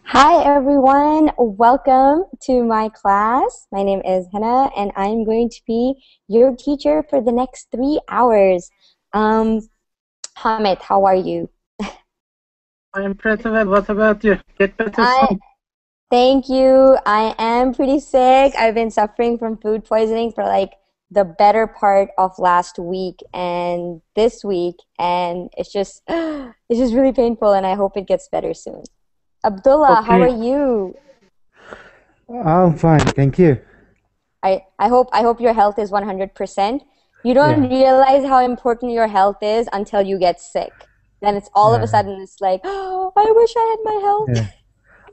Hi everyone, welcome to my class. My name is Hina and I'm going to be your teacher for the next 3 hours. Hamid, how are you? I'm pretty well. What about you? Get better soon. Thank you. I am pretty sick. I've been suffering from food poisoning for like the better part of last week and this week, and it's just really painful, and I hope it gets better soon. Abdullah, how are you? I'm fine, thank you. I hope your health is 100%. You don't realize how important your health is until you get sick. Then it's all of a sudden it's like, oh, I wish I had my health. Yeah.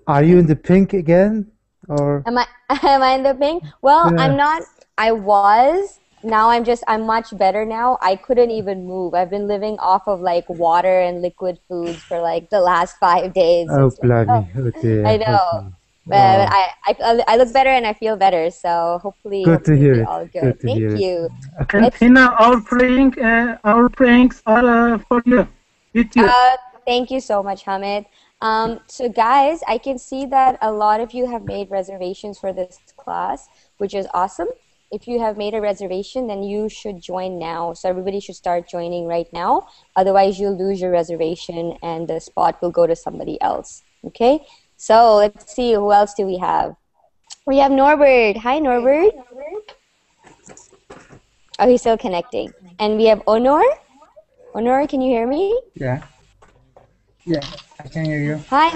Are you in the pink again, or Am I in the pink? Well, I'm not. I was. Now I'm much better now. I couldn't even move. I've been living off of like water and liquid foods for like the last 5 days. Oh, Like, blimey. Oh, dear. I know. Okay. But I look better and I feel better. So hopefully to hear we're it. all good. Thank you. And Hina, our pranks are for you. With you. Thank you so much, Hamid. So guys, I can see that a lot of you have made reservations for this class, which is awesome. If you have made a reservation, then you should join now. So everybody should start joining right now. Otherwise, you'll lose your reservation and the spot will go to somebody else. Okay? So let's see, who else do we have? We have Norbert. Hi, Norbert. Oh, he's still connecting. And we have Honor. Honor, can you hear me? Yeah. Yeah, I can hear you. Hi,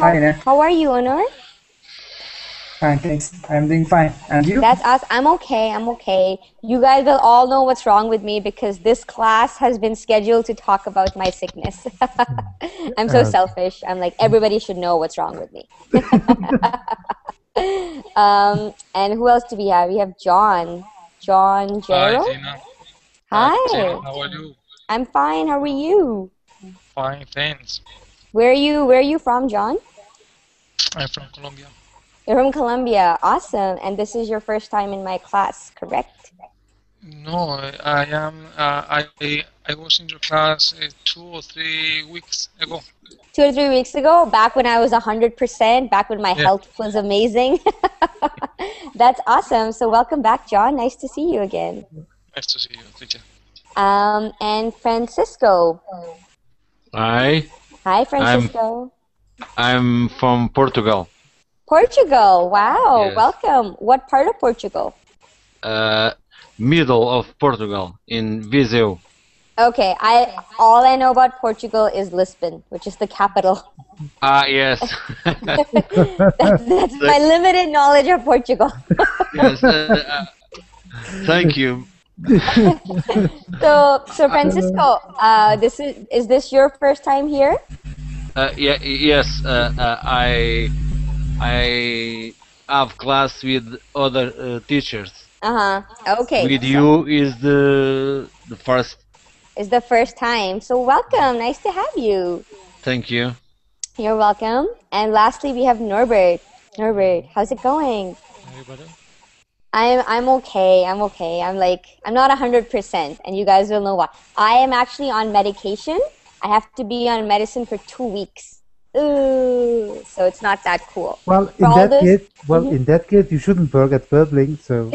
how are you, Honor? Fine, thanks. I'm doing fine. And you? That's us. I'm okay. You guys will all know what's wrong with me because this class has been scheduled to talk about my sickness. I'm so selfish. I'm like, everybody should know what's wrong with me. And who else do we have? We have John. John Jero? Hi, Gina. Hi. Gina, how are you? I'm fine. How are you? Fine, thanks. Where are you from, John? I'm from Colombia. You're from Colombia. Awesome. And this is your first time in my class, correct? No, I am. I was in your class 2 or 3 weeks ago. 2 or 3 weeks ago, back when I was 100%, back when my health was amazing. That's awesome. So welcome back, John. Nice to see you again. Nice to see you, teacher. And Francisco. Hi. Hi, Francisco. I'm from Portugal. Portugal. Wow. Yes. Welcome. What part of Portugal? Middle of Portugal, in Viseu. Okay. All I know about Portugal is Lisbon, which is the capital. Yes. That's my limited knowledge of Portugal. Yes. Thank you. So Francisco, is this your first time here? Yes. I have class with other teachers. Okay. With you is the first. Is the first time. So welcome. Nice to have you. Thank you. You're welcome. And lastly, we have Norbert. Norbert, how's it going? Everybody? I'm okay. I'm not 100%, and you guys will know why. I am actually on medication. I have to be on medicine for 2 weeks. Ooh, so it's not that cool. Well, in that case, you shouldn't work at Burbling, so.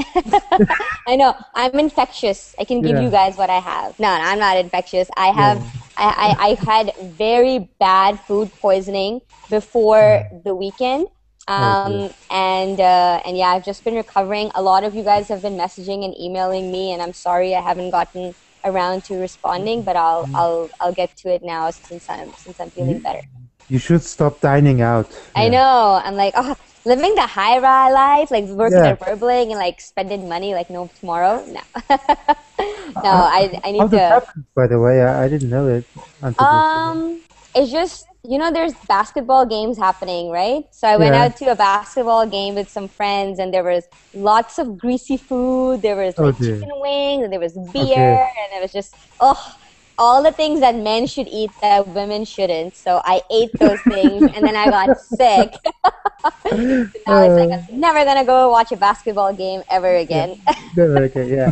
I know. I'm infectious. I can give you guys what I have. No, I'm not infectious. I had very bad food poisoning before the weekend. And yeah, I've just been recovering. A lot of you guys have been messaging and emailing me, and I'm sorry I haven't gotten around to responding, but I'll get to it now since I'm feeling better. You should stop dining out. I know. I'm like, living the high life, like working at Burbling and like spending money like no tomorrow. No, no, I need How to. that happened, by the way, I didn't know it until It's just, there's basketball games happening, right? So I went out to a basketball game with some friends, and there was lots of greasy food. There was like chicken wings, and there was beer, and it was just all the things that men should eat that women shouldn't. So I ate those things, and then I got sick. Now it's like I'm never gonna go watch a basketball game ever again. Okay, yeah.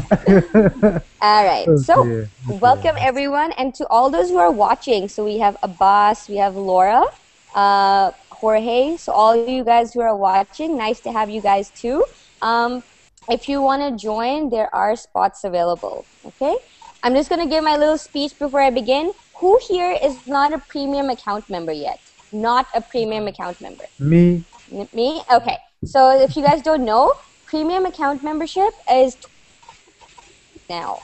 All right. Oh, So dear. welcome everyone, and to all those who are watching. So we have Abbas, we have Laura, Jorge. So all you guys who are watching, nice to have you guys too. If you want to join, there are spots available. Okay. I'm just gonna give my little speech before I begin. Who here is not a premium account member yet? Not a premium account member. Me. Me? Okay. So if you guys don't know, premium account membership is now.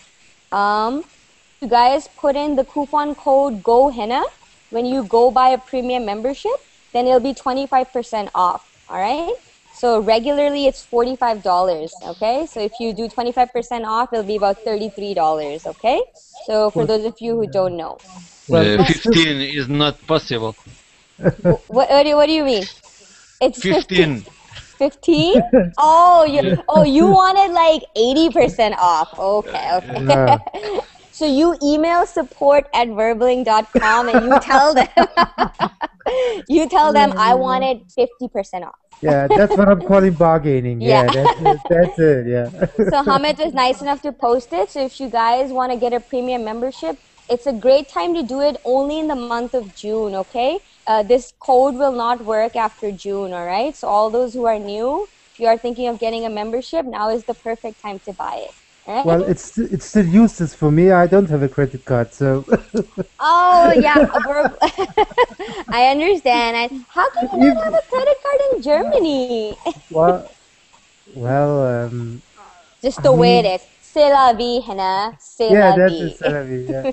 You guys put in the coupon code GOHINA when you go buy a premium membership, then it'll be 25% off. All right. So regularly it's $45. Okay. So if you do 25% off, it'll be about $33. Okay. So for those of you who don't know, Well, 15 is not possible. what do you mean? It's 15. 15? Oh, you wanted like 80% off. Okay. Yeah. So you email support@verbling.com and you tell them I wanted 50% off. Yeah, that's what I'm calling bargaining. Yeah, that's it. Yeah. So Hamid was nice enough to post it. So if you guys want to get a premium membership, it's a great time to do it only in the month of June, okay? This code will not work after June, all right? So all those who are new, if you are thinking of getting a membership, now is the perfect time to buy it. All right? Well, it's still useless for me. I don't have a credit card, so. Oh, yeah. I understand. How can you not have a credit card in Germany? well, Just the way it is. C'est la vie, Hina. C'est la that's vie. a salary. Yeah.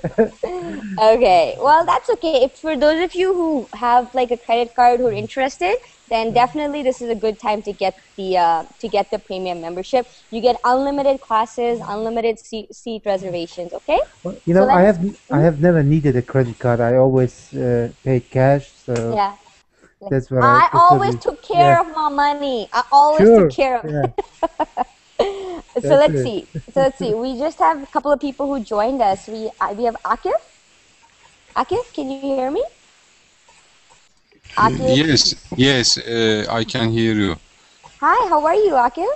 Okay, well that's okay. If for those of you who have like a credit card who are interested, then definitely this is a good time to get the premium membership. You get unlimited classes, unlimited seat reservations. Okay. Well, you know, So I have never needed a credit card. I always paid cash, so Yeah. that's what I prefer always to- took care yeah. of my money. I always Sure. took care of it. Yeah. So That's let's see. We just have a couple of people who joined us. We have Akif. Akif, can you hear me? Akif. Yes, I can hear you. Hi, how are you, Akif?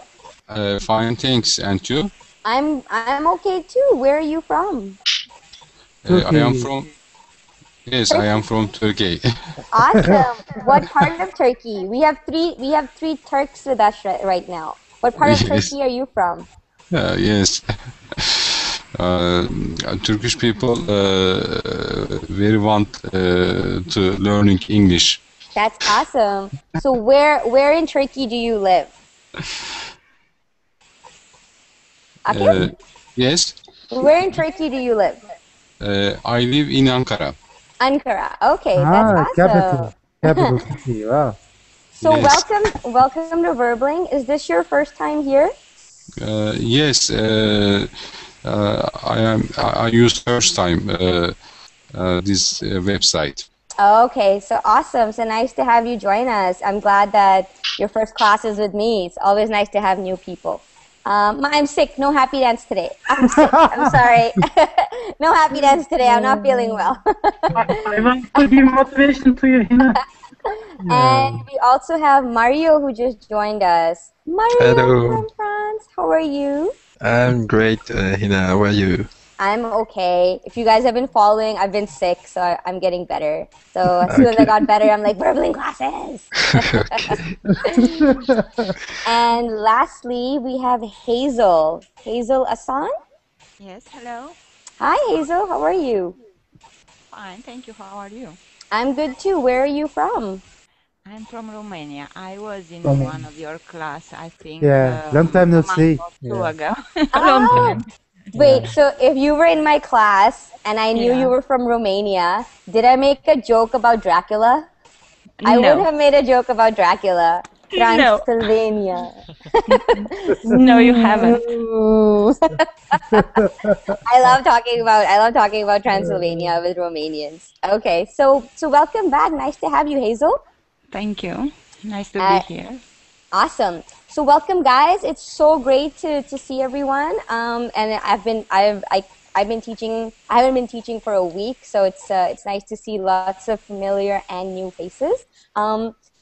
Fine, thanks. And you? I'm okay too. Where are you from? I am Turkey. from. Yes, I am from Turkey. Awesome. What part of Turkey? We have three Turks with us right now. What part of Yes. Turkey are you from? Yes. Turkish people very want to learning English. That's awesome. So where in Turkey do you live? Akif? Yes, Where in Turkey do you live? I live in Ankara. Ankara. Okay, that's awesome. Capital city. Wow. So Yes. welcome to Verbling. Is this your first time here? Yes, I use first time this website. Okay, so awesome. So nice to have you join us. I'm glad that your first class is with me. It's always nice to have new people. I'm sick. No happy dance today. I'm sick. I'm sorry. No happy dance today. I'm not feeling well. I want to give motivation to you, Hina. And we also have Mario who just joined us. Mario Hello. from France. How are you? I'm great, Hina. How are you? I'm okay. If you guys have been following, I've been sick, so I'm getting better. So as soon as I got better, I'm like, Verbling classes. And lastly, we have Hazel. Hazel Asan? Yes, hello. Hi, Hazel. How are you? Fine, thank you. How are you? I'm good too. Where are you from? I'm from Romania. I was in Romania. one of your class, I think. Yeah, long time no a month see. or two Yeah. ago. Ah, Long time. wait, so if you were in my class and I knew Yeah. you were from Romania, did I make a joke about Dracula? I No. would have made a joke about Dracula. No. Transylvania. No, you haven't. I love talking about Transylvania with Romanians. Okay, so welcome back. Nice to have you, Hazel. Thank you. Nice to Uh, be here. Awesome. So welcome, guys. It's so great to see everyone. And I I've been teaching. I haven't been teaching for a week, so it's nice to see lots of familiar and new faces.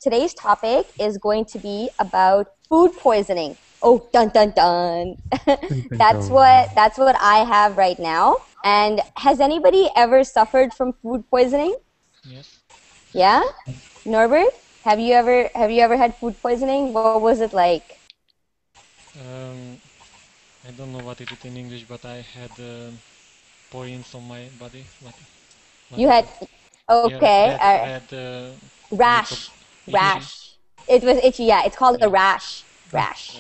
Today's topic is going to be about food poisoning. Oh, dun dun dun! That's what I have right now. And has anybody ever suffered from food poisoning? Yes. Yeah, Norbert, have you ever had food poisoning? What was it like? I don't know what it is in English, but I had points on my body. What You is had it? okay, Yeah, I had rash, itchy. rash. It was itchy. Yeah, it's called a rash. Rash.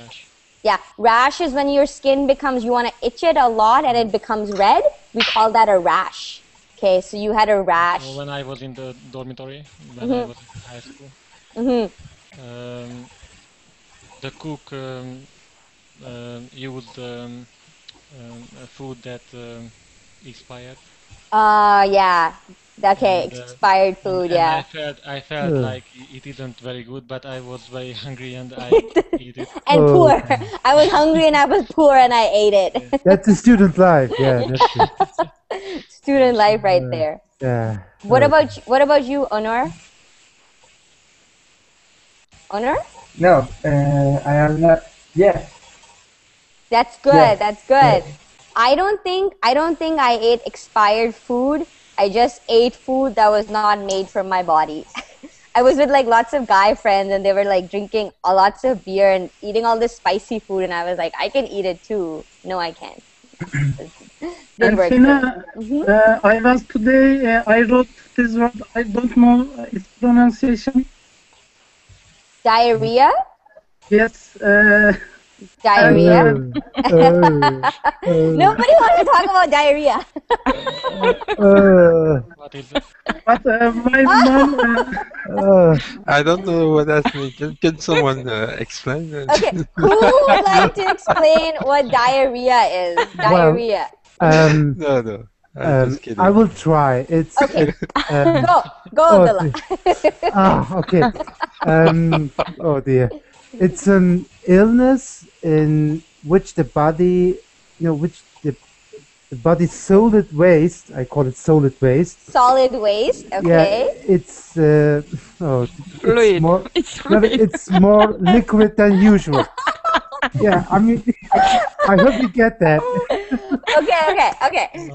Yeah, rash is when your skin becomes, you want to itch it a lot and it becomes red. We call that a rash. Okay, so you had a rash. So when I was in the dormitory, when I was in high school, the cook used a food that expired. Yeah. Okay, And, expired food, and yeah. I felt like it isn't very good, but I was very hungry and I eat it. And poor. I was hungry and I was poor and I ate it. That's a student life. Yeah, that's it. Student life right there. Yeah. What about you, Honor? Honor? No, I am not. Yeah. That's good. Yeah. That's good. Yeah. I don't think I ate expired food. I just ate food that was not made from my body. I was with like lots of guy friends and they were like drinking lots of beer and eating all this spicy food and I was like, I can eat it too. No, I can't. And Hina, I was today, I wrote this word, I don't know its pronunciation. Diarrhea? Yes. Diarrhea? Nobody wants to talk about diarrhea. What is it? But my mom... I don't know what that means. Can someone explain that? Okay, who would like to explain what diarrhea is? Diarrhea. No. I'm just kidding. I will try. It's Okay. Go, oh, Abdullah. Okay. Oh dear. It's an illness in which the body, which the body's solid waste. I call it solid waste. Solid waste. Okay. Yeah, it's Fluid. more. It's No, fluid. it's more liquid than usual. Yeah, I mean, I hope you get that.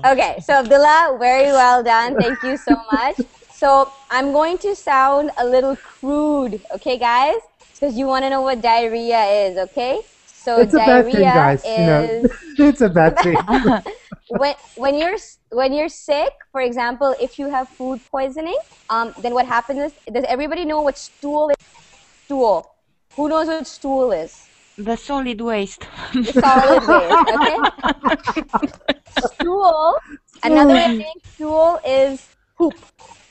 Okay. So Abdullah, very well done. Thank you so much. So I'm going to sound a little crude, okay, guys? Because you want to know what diarrhea is, okay? So It's a bad thing, diarrhea guys. is It's a bad thing. when you're sick. For example, if you have food poisoning, then what happens is, does everybody know what stool is? Stool. Who knows what stool is? The solid waste. The solid waste, okay? Stool, another way of saying stool is poop.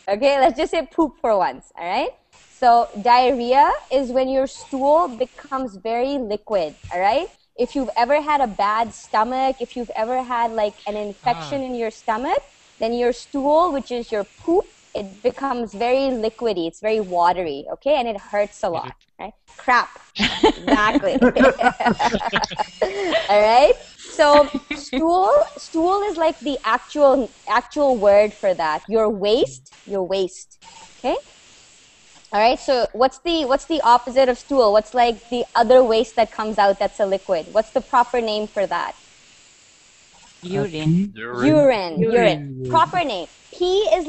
Okay, let's just say poop for once, all right? So diarrhea is when your stool becomes very liquid, all right? If you've ever had a bad stomach, if you've ever had like an infection in your stomach, then your stool, which is your poop, it becomes very liquidy. It's very watery, okay? And it hurts a lot, right? Crap. Exactly. All right? So stool is like the actual word for that. Your waste, okay? All right, so what's the opposite of stool? What's like the other waste that comes out that's a liquid? What's the proper name for that? Urine. Urine. Proper name. Pee is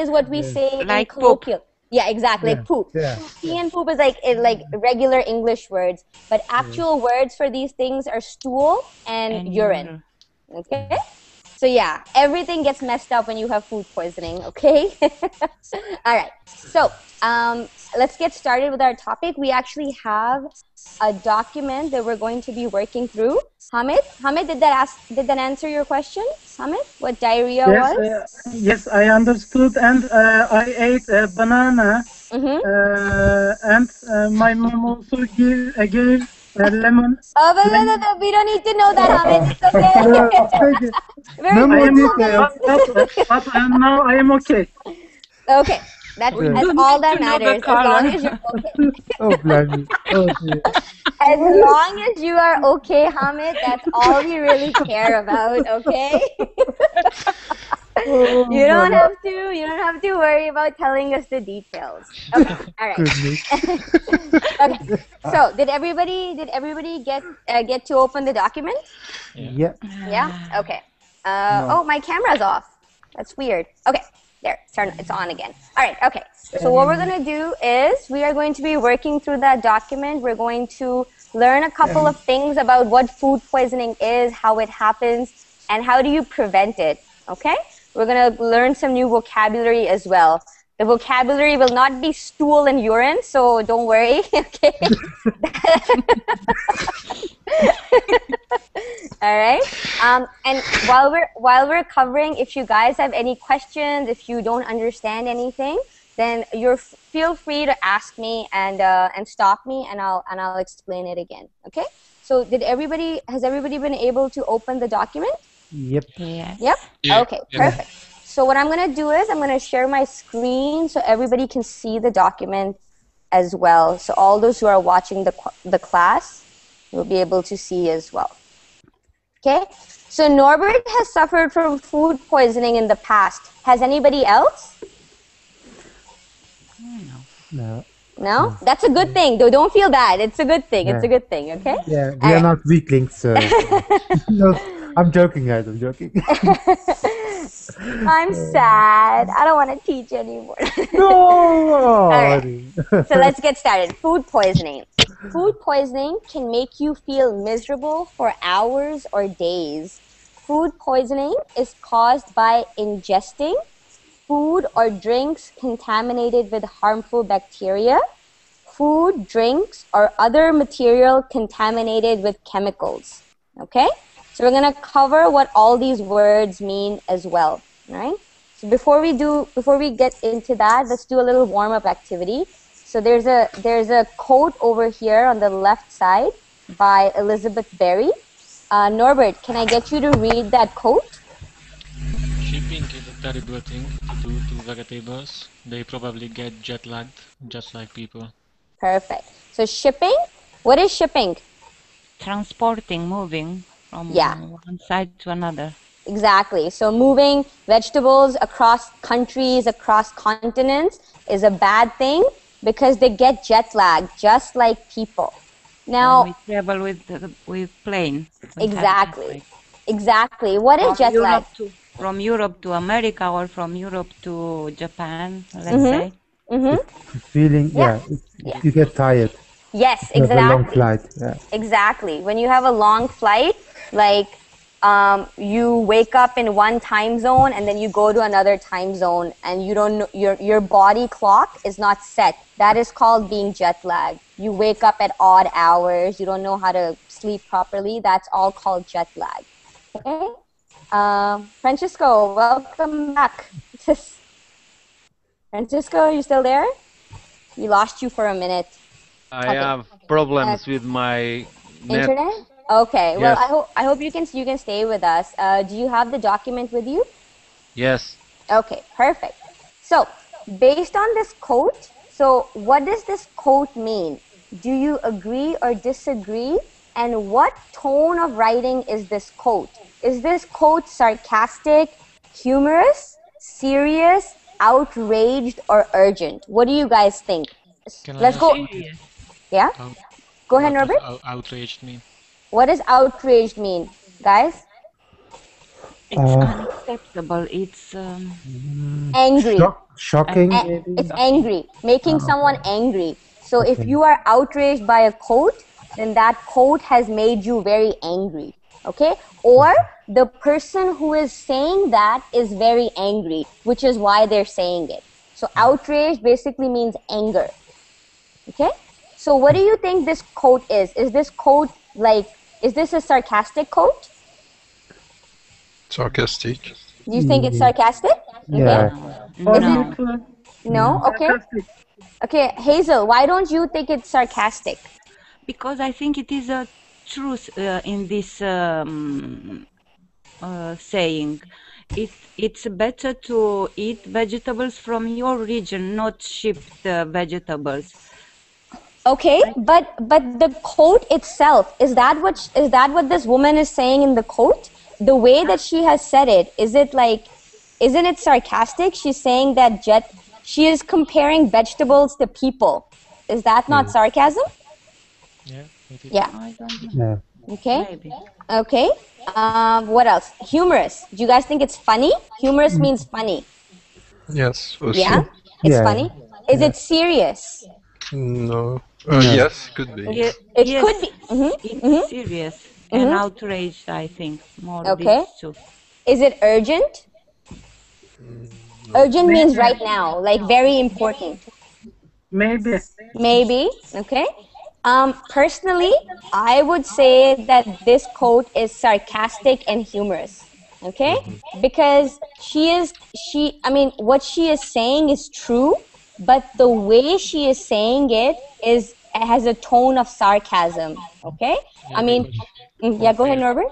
what we say Like in colloquial. Yeah, exactly. Like poop. Yeah. Pee and poop is like regular English words, but actual words for these things are stool and urine. Okay? So yeah, everything gets messed up when you have food poisoning, okay? All right. So, let's get started with our topic. We actually have a document that we're going to be working through. Hamid, did that answer your question? Hamid, what diarrhea was? Yes, I understood, and I ate a banana, and my mom also gave lemon. Oh, but we don't need to know that, Hamid. It's okay. But now I am okay. Okay, that's all that matters. As long as you're okay. Oh, blimey. Oh, dear. As long as you are okay, Hamid, that's all we really care about, okay? You don't have to. You don't have to worry about telling us the details. Okay. All right. Okay. So, did everybody get to open the document? Yeah. Yeah. Okay. Oh, my camera's off. That's weird. Okay. There. It's on again. All right. Okay. So what we're gonna do is we are going to be working through that document. We're going to learn a couple of things about what food poisoning is, how it happens, and how do you prevent it. Okay. We're going to learn some new vocabulary as well. The vocabulary will not be stool and urine, so don't worry, okay? All right. And while we're covering, if you guys have any questions, if you don't understand anything, then feel free to ask me and stop me, and I'll explain it again. Okay. So has everybody been able to open the document? Yep. Yes. Yep. Yeah. Okay, perfect. So what I'm going to do is I'm going to share my screen so everybody can see the document as well. So all those who are watching the class will be able to see as well. Okay. So Norbert has suffered from food poisoning in the past. Has anybody else? No. No? That's a good thing. Don't feel bad. It's a good thing. It's a good thing, okay? Yeah, we are not weaklings, so no, I'm joking, guys. I'm joking. I'm sad. I don't want to teach anymore. No. All right. So let's get started. Food poisoning. Food poisoning can make you feel miserable for hours or days. Food poisoning is caused by ingesting food or drinks contaminated with harmful bacteria, food, drinks, or other material contaminated with chemicals. Okay? So we're going to cover what all these words mean as well. All right? So before we get into that, let's do a little warm-up activity. So there's a quote over here on the left side by Elizabeth Berry. Norbert, can I get you to read that quote? Shipping is a terrible thing to do to vegetables. They probably get jet lagged, just like people. Perfect. So shipping, what is shipping? Transporting, moving from one side to another. Exactly. So moving vegetables across countries, across continents is a bad thing because they get jet lagged, just like people. Now, we travel with plane. Exactly. Exactly. What is jet lag? From Europe to America or from Europe to Japan, let's say. Feeling, you get tired. Yes, You have a long exactly. flight. Yeah. Exactly. When you have a long flight, like you wake up in one time zone and then you go to another time zone and you don't know, your body clock is not set. That is called being jet lagged. You wake up at odd hours. You don't know how to sleep properly. That's all called jet lag. Okay. Francisco, welcome back. Francisco, you still there? We lost you for a minute. I have problems with my internet. Okay. Yes. Well, I hope you can stay with us. Do you have the document with you? Yes. Okay. Perfect. So, based on this quote, so what does this quote mean? Do you agree or disagree? And what tone of writing is this quote? Is this quote sarcastic, humorous, serious, outraged, or urgent? What do you guys think? Let's go. Yeah? Go ahead, Norbert. What does outraged mean? What does outraged mean, guys? It's unacceptable. It's angry. Shocking. It's angry, making someone angry. So if you are outraged by a quote, then that quote has made you very angry. Okay? Or the person who is saying that is very angry, which is why they're saying it. So outrage basically means anger. Okay? So what do you think this quote is? Is this quote is this a sarcastic quote? Sarcastic. Do you think it's sarcastic? Yeah. Okay. No? Okay. Okay, Hazel, why don't you think it's sarcastic? Because I think it is a truth in this saying. It's better to eat vegetables from your region, not shipped vegetables. Okay, but the quote itself, is that what this woman is saying in the quote? The way that she has said it, is it like isn't it sarcastic? She's saying that she is comparing vegetables to people. Is that not sarcasm? Yeah, it is. Yeah. I don't know. Yeah. Okay. Maybe. Okay. What else? Humorous. Do you guys think it's funny? Humorous means funny. Yes, for Yeah? sure. It's Yeah. funny? Is it serious? No. No. Yes, could be. It Yes, could be. it's serious and outraged, I think, more Okay. these two. Is it urgent? Urgent means right now, like very important. Maybe. Maybe. Okay. Personally, I would say that this quote is sarcastic and humorous. Okay? Because what she is saying is true, but the way she is saying it has a tone of sarcasm. Okay? Yeah, Yeah, go ahead, Norbert.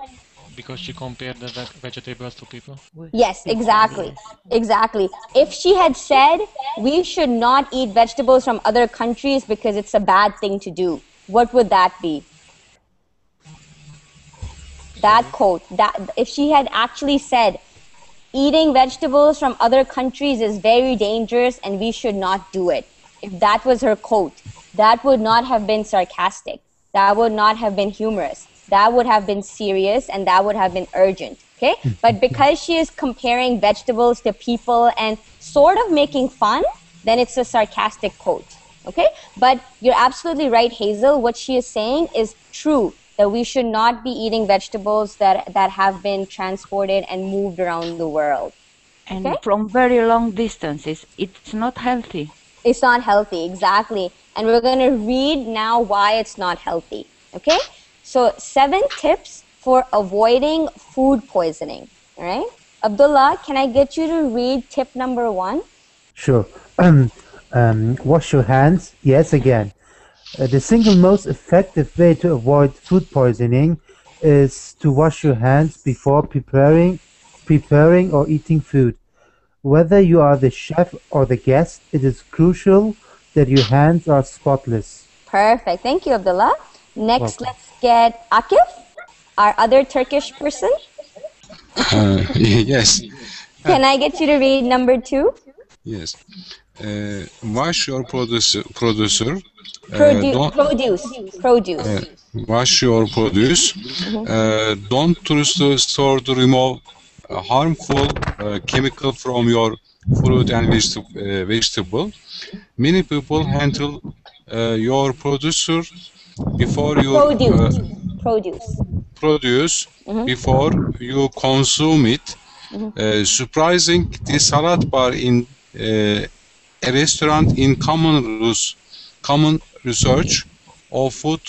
because she compared the vegetables to people. Yes, exactly. Exactly. If she had said we should not eat vegetables from other countries because it's a bad thing to do, what would that be? That quote, that if she had actually said eating vegetables from other countries is very dangerous and we should not do it. If that was her quote, that would not have been sarcastic. That would not have been humorous. That would have been serious and that would have been urgent. Okay? But because she is comparing vegetables to people and sort of making fun, then it's a sarcastic quote. Okay? But you're absolutely right, Hazel. What she is saying is true, that we should not be eating vegetables that have been transported and moved around the world. And from very long distances, it's not healthy. It's not healthy, exactly. And we're going to read now why it's not healthy. Okay? So 7 tips for avoiding food poisoning. All right? Abdullah, can I get you to read tip number 1? Sure. Wash your hands. Yes, again. The single most effective way to avoid food poisoning is to wash your hands before preparing or eating food. Whether you are the chef or the guest, it is crucial that your hands are spotless. Perfect. Thank you, Abdullah. Next, Welcome. let's get Akif, our other Turkish person. Yes. Can I get you to read number 2? Yes. Wash your producer. Produce. Wash your produce. Don't trust the store to remove harmful chemical from your fruit and vegetable. Many people handle your producer before you produce before you consume it. Surprising, the salad bar in a restaurant in common research of food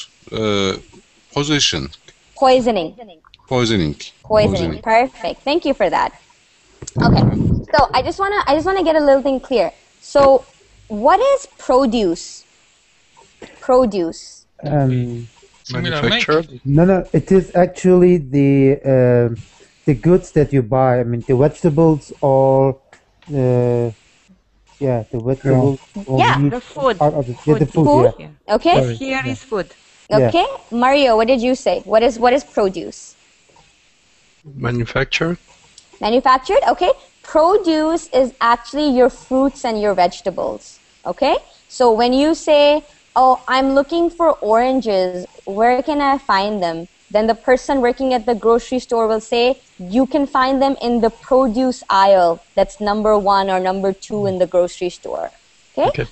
poisoning. Perfect. Thank you for that. Okay. So I just wanna get a little thing clear. So what is produce? Produce. Manufactured? No. It is actually the goods that you buy. I mean, the vegetables or the vegetables. Yeah, the food. The food. Yeah. Okay. Sorry. Here is food. Okay. Mario, what did you say? What is produce? Manufactured? Manufactured. Okay. Produce is actually your fruits and your vegetables. Okay. So when you say, oh, I'm looking for oranges, where can I find them? Then the person working at the grocery store will say, you can find them in the produce aisle. That's number 1 or number 2 in the grocery store. Okay?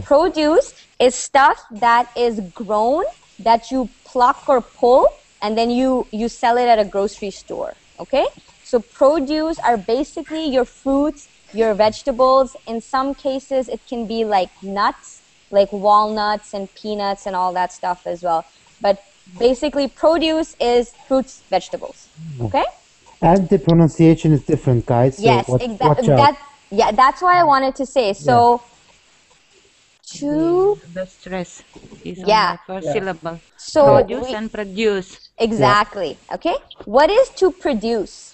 Produce is stuff that is grown, that you pluck or pull, and then you sell it at a grocery store. Okay? So produce are basically your fruits, your vegetables. In some cases, it can be like nuts, like walnuts and peanuts and all that stuff as well. But basically, produce is fruits, vegetables. Okay? And the pronunciation is different, guys. So Yes, watch out. That's why I wanted to say. So, The stress is on the first syllable. So produce and produce. Exactly. Okay? What is to produce?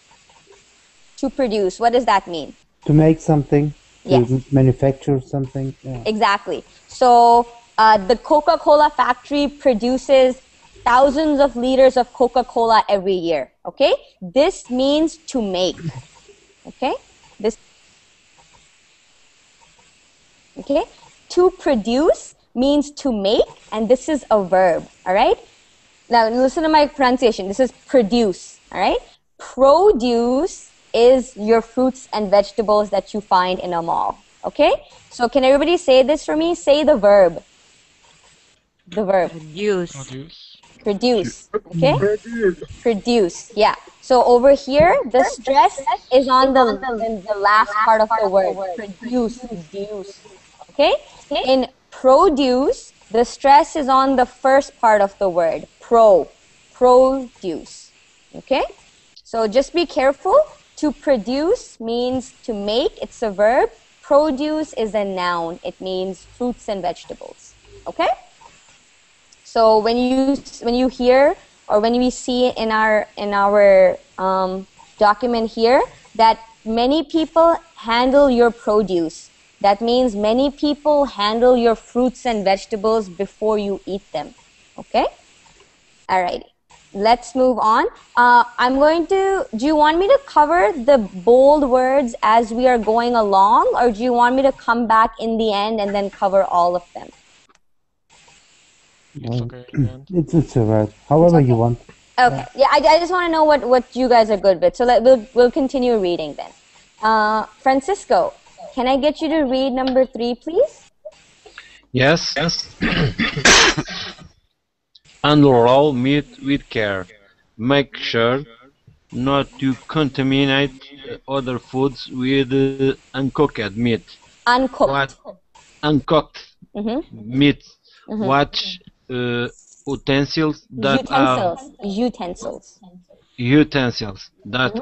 To produce, what does that mean? To make something. Yes. To manufacture something. Yeah. Exactly. So the Coca-Cola factory produces thousands of liters of Coca-Cola every year. Okay? This means to make. Okay? This, okay? To produce means to make, and this is a verb, all right? Now, listen to my pronunciation. This is produce, all right? Produce is your fruits and vegetables that you find in a mall, okay? So can everybody say this for me? Say the verb. The verb. Produce, okay? Produce, yeah. So over here, the stress is on the last part of the word. Produce, okay? In produce, the stress is on the first part of the word. Produce, okay? So just be careful. To produce means to make. It's a verb. Produce is a noun. It means fruits and vegetables, okay? So when you hear or when we see in our document here that many people handle your produce, that means many people handle your fruits and vegetables before you eat them. Okay? Alrighty. Let's move on. Do you want me to cover the bold words as we are going along, or do you want me to come back in the end and then cover all of them? It's okay. It's alright. However you want. Okay. Yeah, I just want to know what you guys are good with. So we'll continue reading then. Francisco, can I get you to read number 3, please? Yes. Unroll meat with care. Make sure not to contaminate other foods with uncooked meat. Uncooked. Uncooked meat. Watch utensils that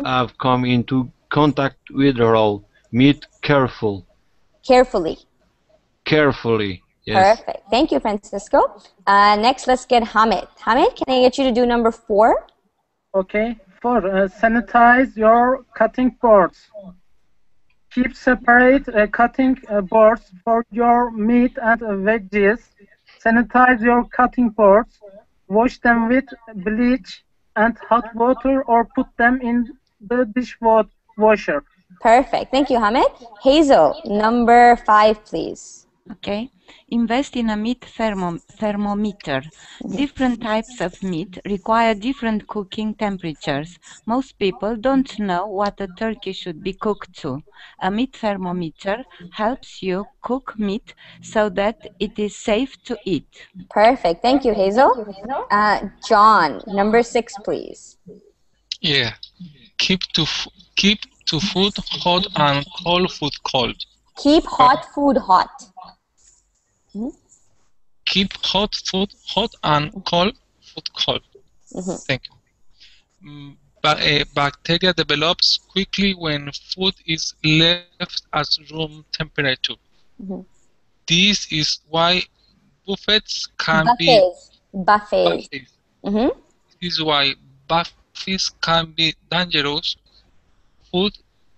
have come into contact with raw meat carefully. Yes. Perfect. Thank you, Francisco. Next, let's get Hamid. Hamid, can I get you to do number 4? Okay. 4. Sanitize your cutting boards. Keep separate cutting boards for your meat and veggies. Sanitize your cutting boards. Wash them with bleach and hot water or put them in the dishwasher. Perfect. Thank you, Hamid. Hazel, number 5, please. Okay. Invest in a meat thermometer. Different types of meat require different cooking temperatures. Most people don't know what a turkey should be cooked to. A meat thermometer helps you cook meat so that it is safe to eat. Perfect. Thank you, Hazel. John, number 6, please. Yeah. Keep to food hot and cold food cold. Keep hot food hot. Keep hot food hot and cold food cold. Thank you. Bacteria develops quickly when food is left at room temperature. This is why buffets can be buffets. This is why buffets can be dangerous. Food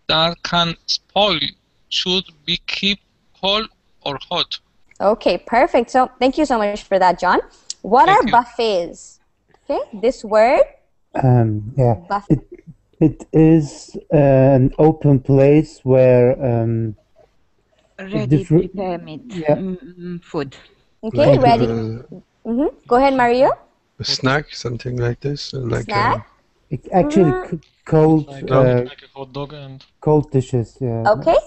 that can spoil should be kept cold or hot. Okay, perfect. So thank you so much for that, John. What are buffets? Okay, this word. It is an open place where ready prepared meat, food. Okay, ready. Go ahead, Mario. A snack, something like this, like snack. It's actually cold, like a hot dog and cold dishes. Yeah. Okay,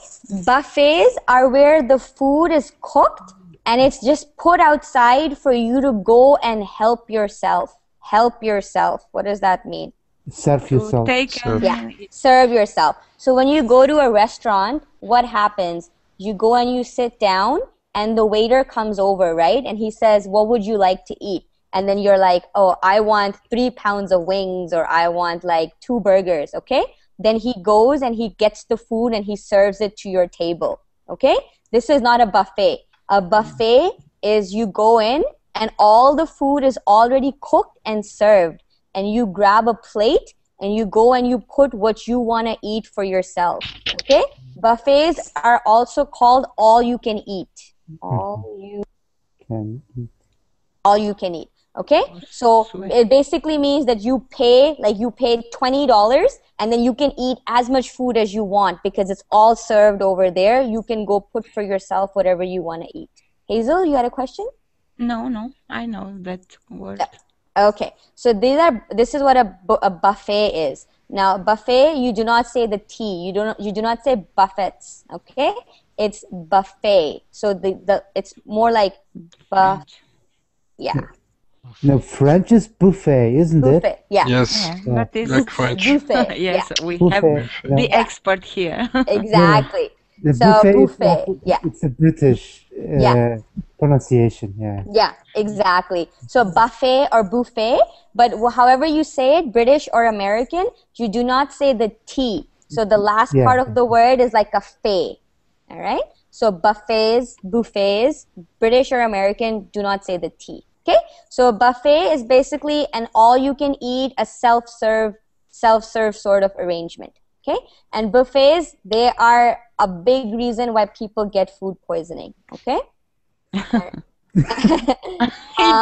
buffets are where the food is cooked and it's just put outside for you to go and help yourself. Help yourself. What does that mean? Serve yourself. Serve yourself. So when you go to a restaurant, what happens? You go and you sit down and the waiter comes over, right? And he says, what would you like to eat? And then you're like, oh, I want 3 pounds of wings, or I want like 2 burgers, okay? Then he goes and he gets the food and he serves it to your table, okay? This is not a buffet. A buffet is you go in and all the food is already cooked and served. And you grab a plate and you go and you put what you want to eat for yourself, okay? Buffets are also called all you can eat. All you can eat. Okay, so it basically means that you pay, like you paid $20 and then you can eat as much food as you want because it's all served over there. You can go put for yourself whatever you want to eat. Hazel, you had a question? No, I know that word. Okay, so this is what a buffet is. Now, buffet, you do not say the T. You do not say buffets. Okay, it's buffet. So it's more like yeah. No, French is buffet, isn't it? Buffet, yeah. Yes, But it's like French. Buffet. Yes, Yeah. we Buffet, have the expert here. Exactly. The So buffet, buffet, yeah. it's a British pronunciation, yeah. Yeah, exactly. So buffet or buffet, but however you say it, British or American, you do not say the T. So the last part of the word is like a fay. All right? So buffets, British or American, do not say the T. Okay? So a buffet is basically an all-you-can-eat, a self-serve sort of arrangement. Okay? And buffets, they are a big reason why people get food poisoning. Okay? Eat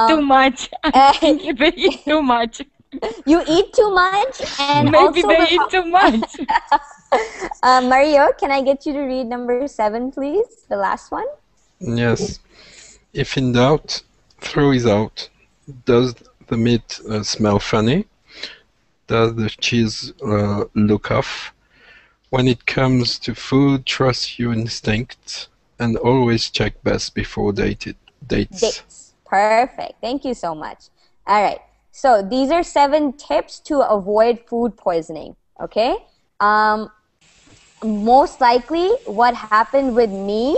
too much. I think they eat too much. You eat too much, and maybe also they eat too much. Mario, can I get you to read number 7, please? The last one. Yes. If in doubt, throw it out. Does the meat smell funny? Does the cheese look off? When it comes to food, trust your instincts and always check best before dates. Perfect. Thank you so much. All right. So these are 7 tips to avoid food poisoning. Okay. Most likely what happened with me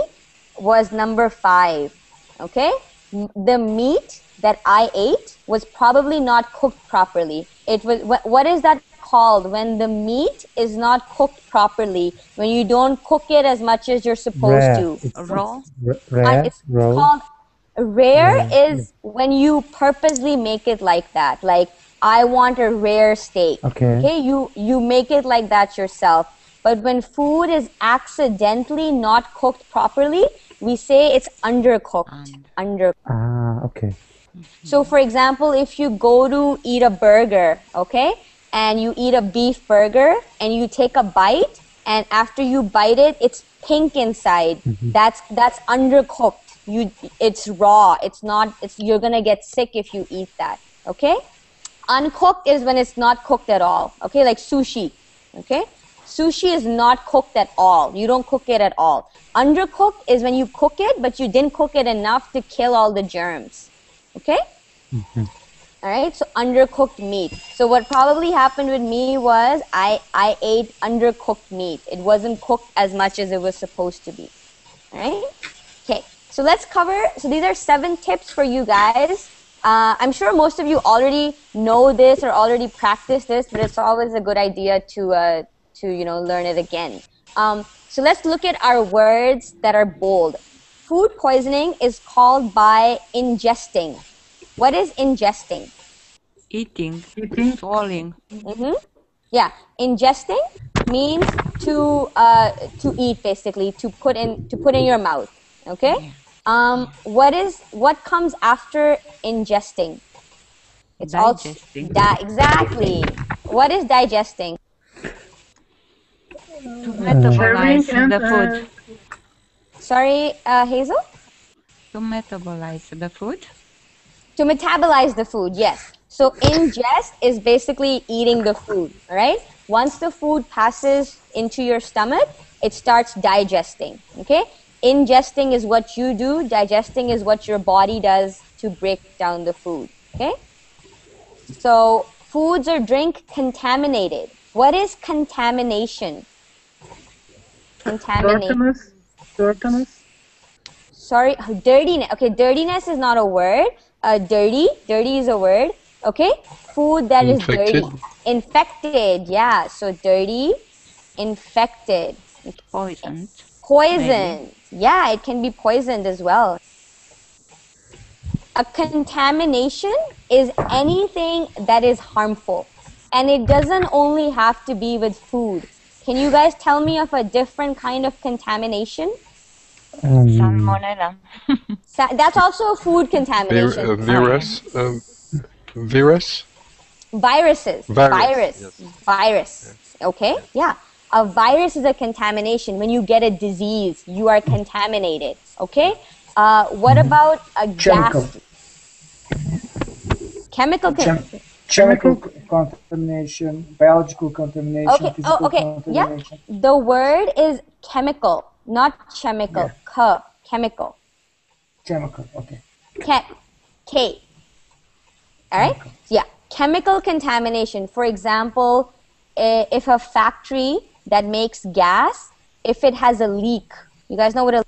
was number 5. Okay. The meat that I ate was probably not cooked properly. It was, what is that called when the meat is not cooked properly, when you don't cook it as much as you're supposed to? Raw? It's called rare is when you purposely make it like that. Like, I want a rare steak. Okay, you make it like that yourself. But when food is accidentally not cooked properly, we say it's undercooked. Okay. So for example, if you go to eat a burger, okay, and you eat a beef burger and you take a bite, and after you bite it, it's pink inside. That's undercooked. It's raw. You're gonna get sick if you eat that. Okay? Uncooked is when it's not cooked at all. Okay, like sushi. Okay? Sushi is not cooked at all. You don't cook it at all. Undercooked is when you cook it, but you didn't cook it enough to kill all the germs. Okay? All right, so undercooked meat. So what probably happened with me was I ate undercooked meat. It wasn't cooked as much as it was supposed to be. All right? Okay, so let's cover, so these are 7 tips for you guys. I'm sure most of you already know this or already practice this, but it's always a good idea to learn it again. So let's look at our words that are bold. Food poisoning is called by ingesting. What is ingesting? Eating. Swallowing. Yeah, ingesting means to eat, basically, to put in your mouth. Okay. What comes after ingesting? It's digesting. Exactly. What is digesting? To metabolize the food. Sorry, Hazel? To metabolize the food? To metabolize the food, yes. So ingest is basically eating the food, all right? Once the food passes into your stomach, it starts digesting, okay? Ingesting is what you do. Digesting is what your body does to break down the food, okay? So foods or drink contaminated. What is contamination? Contamination. Dirtiness. Sorry, dirtiness. Okay, dirtiness is not a word. Dirty is a word. Okay, food that is dirty. Infected, yeah. So dirty, infected. Poisoned. Poisoned. Yeah, it can be poisoned as well. A contamination is anything that is harmful. And it doesn't only have to be with food. Can you guys tell me of a different kind of contamination? Salmonella. That's also a food contamination. Virus. Virus? Viruses. Virus, yes. Virus. Okay? Yeah. A virus is a contamination. When you get a disease, you are contaminated. Okay? What about a gas? Chemical contamination, biological contamination, physical contamination. Yeah. The word is chemical, not chemical. Yeah. Chemical. Chemical, okay. K. All right? Yeah. Chemical contamination. For example, if a factory that makes gas, if it has a leak, you guys know what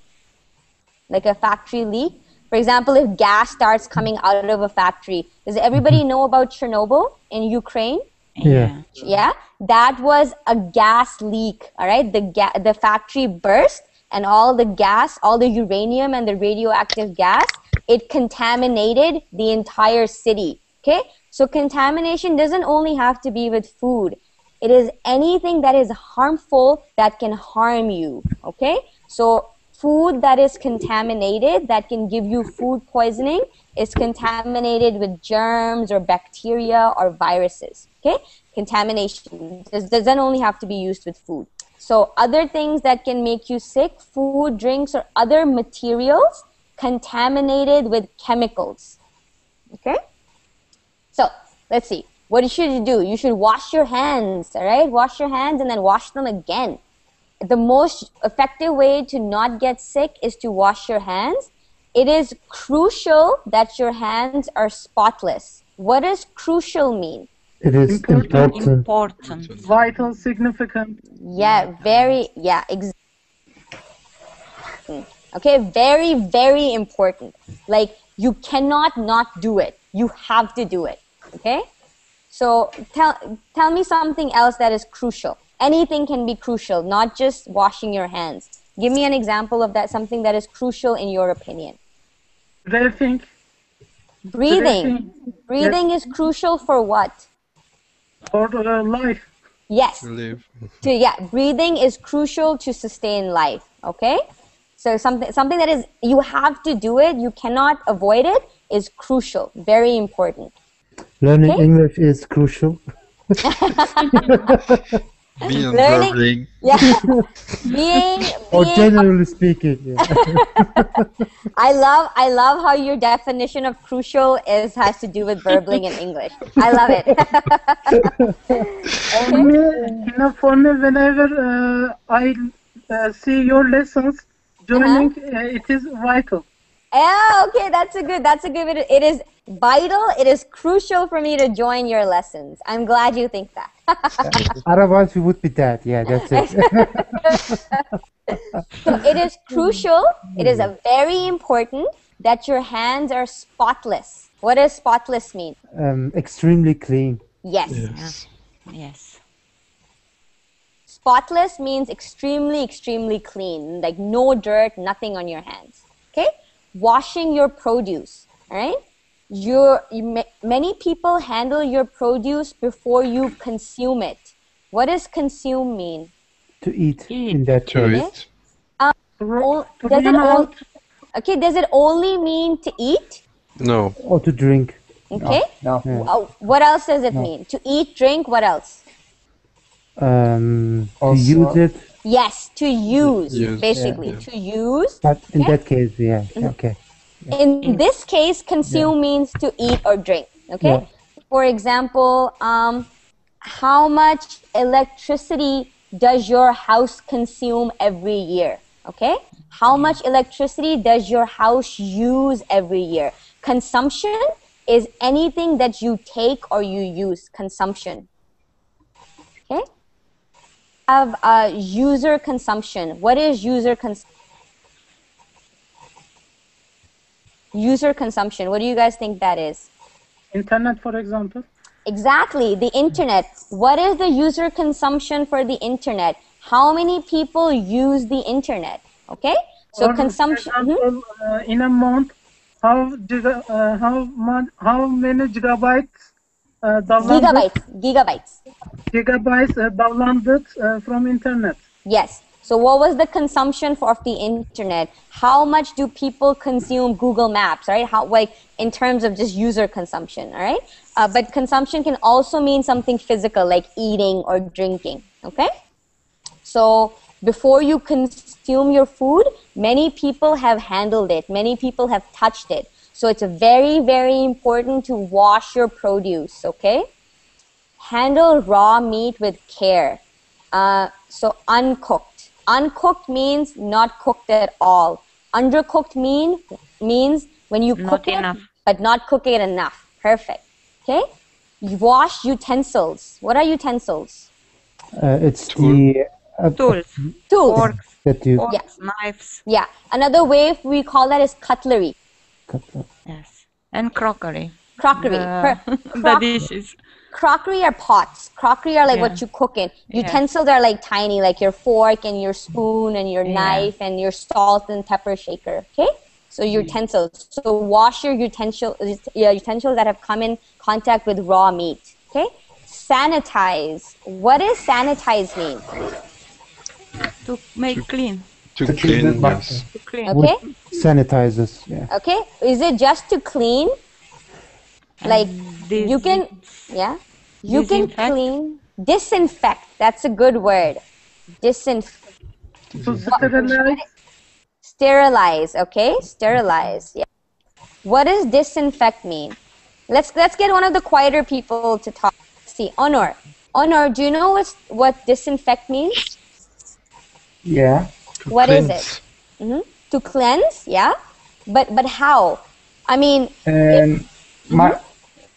like a factory leak? For example, if gas starts coming out of a factory, does everybody know about Chernobyl in Ukraine? Yeah. Yeah, that was a gas leak. All right, the factory burst, and all the gas, all the uranium and the radioactive gas, it contaminated the entire city. Okay, so contamination doesn't only have to be with food. It is anything that is harmful that can harm you. Okay, so food that is contaminated, that can give you food poisoning, is contaminated with germs or bacteria or viruses. Okay, contamination doesn't only have to be used with food. So other things that can make you sick, food, drinks, or other materials contaminated with chemicals. Okay, so let's see. What should you do? You should wash your hands, all right? Wash your hands and then wash them again. The most effective way to not get sick is to wash your hands. It is crucial that your hands are spotless. What does crucial mean? It is important. Vital, significant. Yeah, very, yeah, exactly. Okay, very, very important. Like, you cannot not do it. You have to do it, okay? So tell me something else that is crucial. Anything can be crucial, not just washing your hands. Give me an example of that, something that is crucial in your opinion. Breathing. Breathing is crucial for what? For life. Yes. Live. Breathing is crucial to sustain life. Okay. So something that is, you have to do it, you cannot avoid it, is crucial, very important. Learning English is crucial. Learning. Yeah. being or generally speaking. Yeah. I love how your definition of crucial has to do with verbling in English. I love it. For me, whenever I see your lessons, joining it is vital. Yeah, okay, that's a good. It is vital. It is crucial for me to join your lessons. I'm glad you think that. Otherwise, we would be dead. Yeah, that's it. So it is crucial. It is a very important that your hands are spotless. What does spotless mean? Extremely clean. Yes. Yes. Spotless means extremely, extremely clean, like no dirt, nothing on your hands. Okay? Washing your produce, all right? Many people handle your produce before you consume it. What does consume mean? To eat. In that case. Does it only mean to eat? No. Or to drink. Okay. No. What else does it mean? To eat, drink, what else? To use it. Yes, to use, basically. Yeah. To use. But in that case, okay. Yeah. In this case, consume means to eat or drink, okay? Yeah. For example, how much electricity does your house consume every year, okay? How much electricity does your house use every year? Consumption is anything that you take or you use, consumption, okay? Have user consumption. What is user consumption? User consumption. What do you guys think that is? Internet, for example. Exactly, the internet. What is the user consumption for the internet? How many people use the internet? Okay, so consumption. For example, in a month, how many gigabytes? Gigabytes. Gigabytes downloaded from internet. Yes. So what was the consumption of the internet? How much do people consume Google Maps, right? How, like, in terms of just user consumption, all right? But consumption can also mean something physical, like eating or drinking, okay? So before you consume your food, many people have handled it. Many people have touched it. So it's very, very important to wash your produce, okay? Handle raw meat with care. So uncooked. Uncooked means not cooked at all. Undercooked means when you cook it, but not cook it enough. Perfect. Okay? You wash utensils. What are utensils? It's the tools. Forks. That you Forks, knives. Yeah. Another way we call that is cutlery. Yes. And crockery. Crockery. The dishes. Crockery are pots. Crockery are like what you cook in. Utensils are like tiny, like your fork and your spoon and your knife and your salt and pepper shaker. Okay? So utensils. So wash your utensils that have come in contact with raw meat. Okay? Sanitize. What does sanitize mean? To make clean. To clean, yes. To clean. Okay? Sanitizers, yeah. Okay? Is it just to clean? Like you can, you can clean, disinfect. That's a good word. Sterilize. Okay, sterilize. Yeah. What does disinfect mean? Let's get one of the quieter people to talk. See, Honor, do you know what disinfect means? Yeah. What is it? To cleanse, yeah. But how? I mean.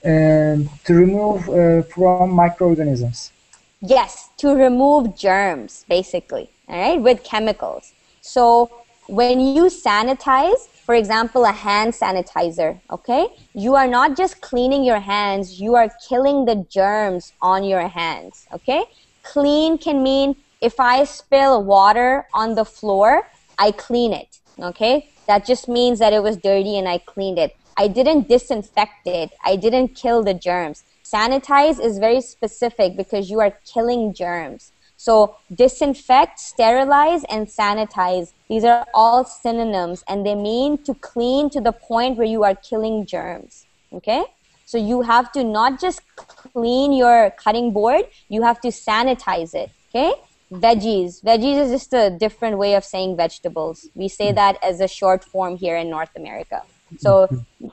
To remove from microorganisms. Yes, to remove germs, basically, all right, with chemicals. So when you sanitize, for example, a hand sanitizer, okay, you are not just cleaning your hands, you are killing the germs on your hands, okay? Clean can mean if I spill water on the floor, I clean it, okay? That just means that it was dirty and I cleaned it. I didn't disinfect it. I didn't kill the germs. Sanitize is very specific because you are killing germs. So disinfect, sterilize, and sanitize. These are all synonyms and they mean to clean to the point where you are killing germs. Okay? So you have to not just clean your cutting board, you have to sanitize it. Okay? Veggies. Veggies is just a different way of saying vegetables. We say that as a short form here in North America. So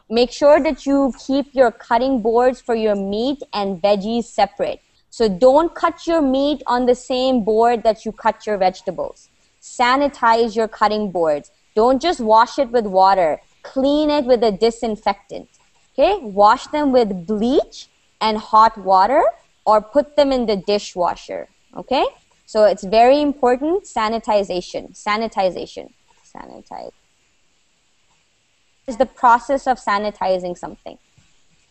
make sure that you keep your cutting boards for your meat and veggies separate. So don't cut your meat on the same board that you cut your vegetables. Sanitize your cutting boards. Don't just wash it with water. Clean it with a disinfectant. Okay? Wash them with bleach and hot water or put them in the dishwasher. Okay? So it's very important, sanitization. Sanitize. Is the process of sanitizing something.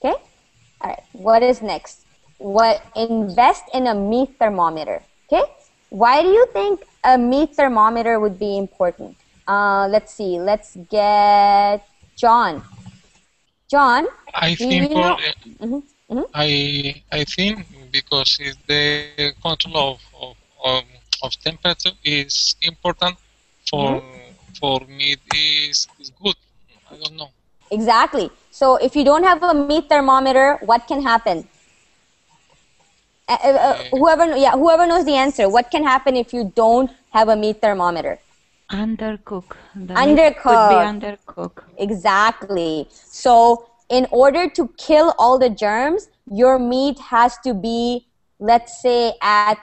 Okay? All right. What is next? Invest in a meat thermometer. Okay? Why do you think a meat thermometer would be important? Let's see. Let's get John. John, I think I think because it's the control of temperature is important for meat is good. I don't know. Exactly. So if you don't have a meat thermometer, what can happen? Whoever knows the answer, what can happen if you don't have a meat thermometer? Undercook. Undercook. Exactly. So in order to kill all the germs, your meat has to be, let's say, at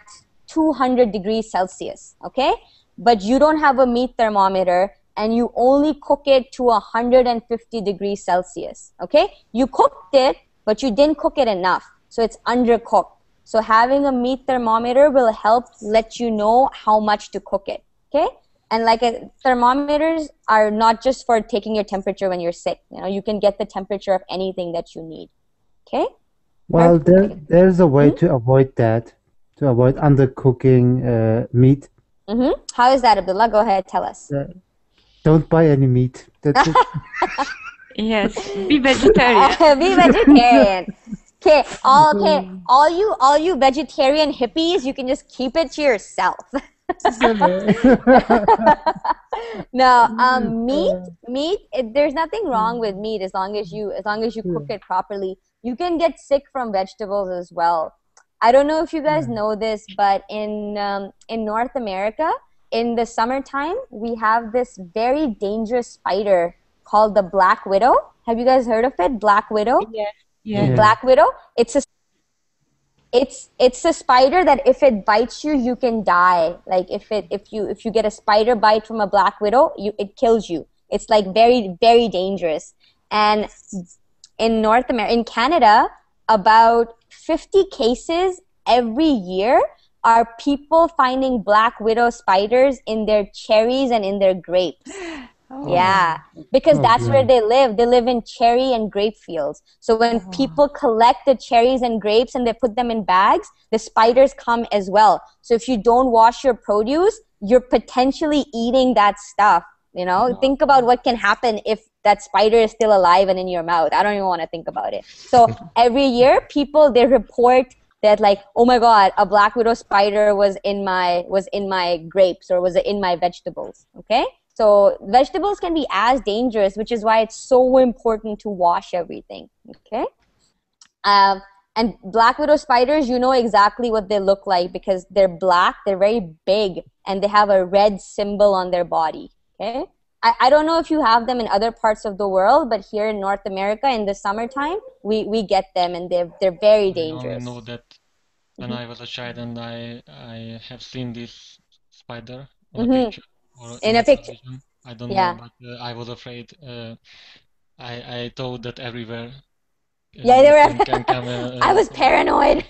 200 degrees Celsius. Okay? But you don't have a meat thermometer and you only cook it to 150 degrees Celsius. Okay? You cooked it, but you didn't cook it enough. So it's undercooked. So having a meat thermometer will help let you know how much to cook it. Okay? And thermometers are not just for taking your temperature when you're sick. You know, you can get the temperature of anything that you need. Okay? Well, there's a way to avoid that, to avoid undercooking meat. How is that, Abdullah? Go ahead, tell us. Don't buy any meat. That's it. Yes, be vegetarian. Be vegetarian. All you vegetarian hippies, you can just keep it to yourself. No, there's nothing wrong with meat as long as you cook it properly. You can get sick from vegetables as well. I don't know if you guys know this, but in North America, in the summertime, we have this very dangerous spider called the black widow. Have you guys heard of it? Black widow? Yes. Yeah. Black widow. It's a spider that if it bites you, you can die. Like if you get a spider bite from a black widow, it kills you. It's like very, very dangerous. And in Canada, about 50 cases every year are people finding black widow spiders in their cherries and in their grapes. Yeah, because that's where they live. They live in cherry and grape fields. So when people collect the cherries and grapes and they put them in bags, the spiders come as well. So if you don't wash your produce, you're potentially eating that stuff. You know, think about what can happen if that spider is still alive and in your mouth. I don't even want to think about it. So every year, they report that like, oh my God, a black widow spider was in my grapes or was in my vegetables. Okay. So vegetables can be as dangerous, which is why it's so important to wash everything, okay? And black widow spiders, you know exactly what they look like because they're black, they're very big, and they have a red symbol on their body, okay? I don't know if you have them in other parts of the world, but here in North America in the summertime, we get them, and they're very dangerous. I only know that when I was a child and I have seen this spider on a picture. Or in a picture. I don't know, but I was afraid. I thought that everywhere. They were. Can come, I was paranoid.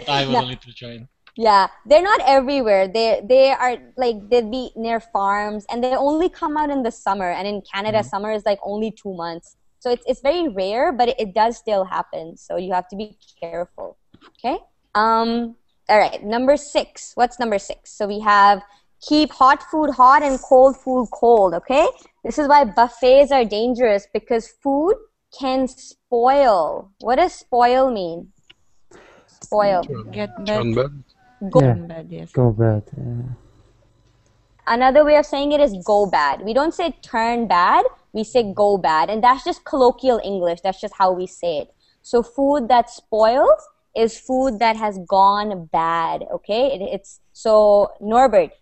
I was a little child. Yeah, they're not everywhere. They are like they'll be near farms, and they only come out in the summer. And in Canada, summer is like only 2 months, so it's very rare, but it does still happen. So you have to be careful. Okay. All right. Number 6. What's number 6? So we have. Keep hot food hot and cold food cold, okay? This is why buffets are dangerous because food can spoil. What does spoil mean? Spoil. Get bad. Go bad, yes. Go bad, yeah. Another way of saying it is go bad. We don't say turn bad, we say go bad. And that's just colloquial English. That's just how we say it. So food that spoils is food that has gone bad, okay? So Norbert,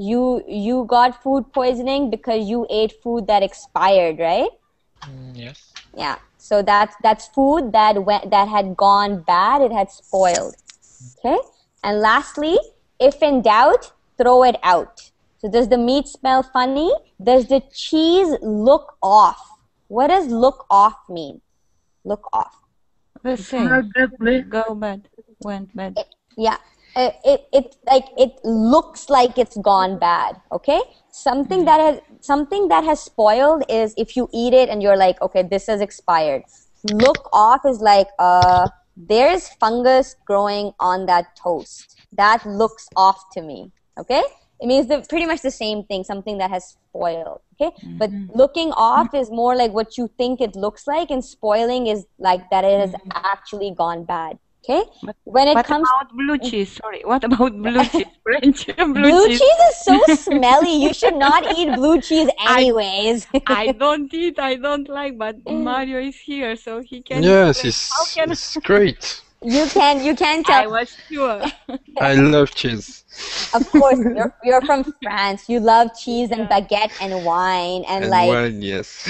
you got food poisoning because you ate food that expired, right? Yes. Yeah. So that's food that had gone bad. It had spoiled. Okay. And lastly, if in doubt, throw it out. So does the meat smell funny? Does the cheese look off? What does look off mean? Look off. The same. Go bad. Went bad. Yeah. It looks like it's gone bad, okay? Something that has spoiled is if you eat it and you're like, okay, this has expired. Look off is like there's fungus growing on that toast. That looks off to me, okay? It means pretty much the same thing, something that has spoiled, okay? But looking off is more like what you think it looks like, and spoiling is like that it has actually gone bad. Okay. What about blue cheese? Sorry. What about blue cheese? French blue cheese is so smelly. You should not eat blue cheese anyways. I don't like, but Mario is here, so he can. Yes, it's great. You can tell. I was sure. I love cheese. Of course, you're from France. You love cheese and baguette and wine and like wine, yes.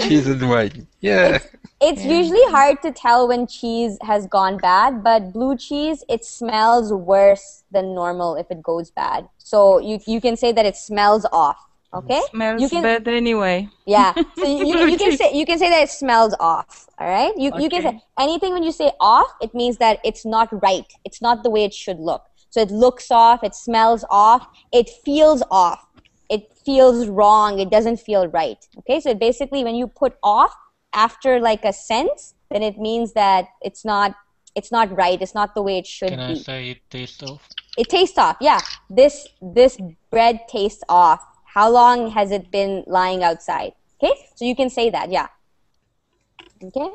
Cheese and wine. Yeah. It's usually hard to tell when cheese has gone bad, but blue cheese, it smells worse than normal if it goes bad. So you can say that it smells off. Okay? Smells bad anyway. Yeah. So you can say that it smells off. All right? You can say anything when you say off, it means that it's not right. It's not the way it should look. So it looks off, it smells off, it feels off. It feels wrong, it doesn't feel right. Okay? So basically when you put off after like a sense, then it means that it's not right. It's not the way it should be. Can I say it tastes off? It tastes off. Yeah. This bread tastes off. How long has it been lying outside? Okay. So you can say that. Yeah. Okay.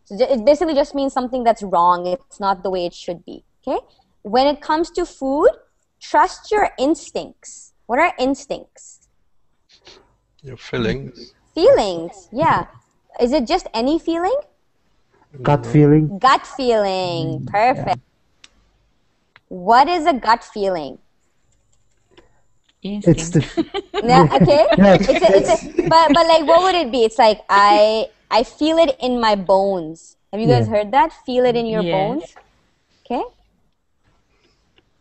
So it basically just means something that's wrong. It's not the way it should be. Okay. When it comes to food, trust your instincts. What are instincts? Your feelings. Feelings, yeah. Is it just any feeling? Gut feeling. Gut feeling, perfect. What is a gut feeling? It's the Yeah, okay. Yeah, But like, what would it be? It's like I feel it in my bones. Have you guys heard that? Feel it in your bones. Okay.